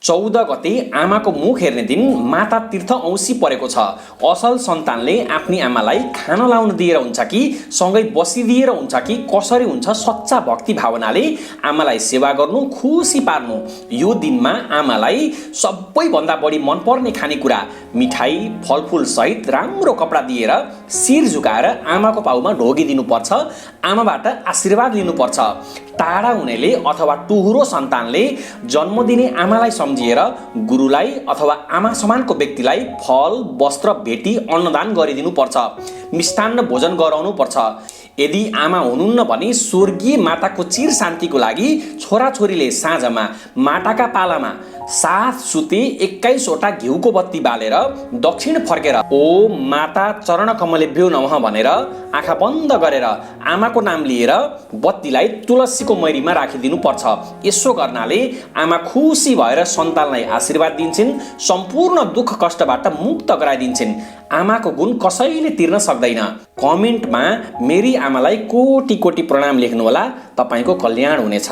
14 गते आमाको मुख हेर्ने दिन माता तीर्थ औँसी परेको छ। असल सन्तानले आफ्नी आमालाई खाना लाउन दिएर हुन्छ कि सँगै बसिदिएर हुन्छ कि कसरी हुन्छ सच्चा भक्ति भावनाले आमालाई सेवा गर्नु, खुसी पार्नु। यो दिनमा आमालाई सबैभन्दा बढी मनपर्ने खानेकुरा मिठाई, फलफुल सहित राम्रो कपडा दिएर शिर झुकाएर आमाको पाउमा ढोगिदिनुपर्छ, आमाबाट आशीर्वाद लिनुपर्छ। टाढा हुनेले अथवा टुहुरो सन्तानले जन्म दिने आमालाई सम्झिएर गुरुलाई अथवा आमा समानको व्यक्तिलाई फल, वस्त्र भेटी अन्नदान गरिदिनुपर्छ, मिष्टान्न भोजन गराउनुपर्छ। यदि आमा हुनुहुन्न भने स्वर्गीय माताको चिर शान्तिको लागि छोराछोरीले साँझमा माटाका पालामा 7 सुते 21 वटा घिउको बत्ती बालेर दक्षिण फर्केर ओम माता चरण कमलेभ्यो नमः भनेर आँखा बन्द गरेर आमाको नाम लिएर बत्तीलाई तुलसीको मैरीमा राखिदिनु पर्छ। यसो गर्नाले आमा खुसी भएर सन्तानलाई आशीर्वाद दिन्छन्, सम्पूर्ण दुःख कष्टबाट मुक्त गराइदिन्छन्। आमाको गुण कसैले तिर्न सक्दैन। कमेन्टमा मेरी आमालाई कोटी कोटी प्रणाम लेख्नुहोला, तपाईको कल्याण हुनेछ।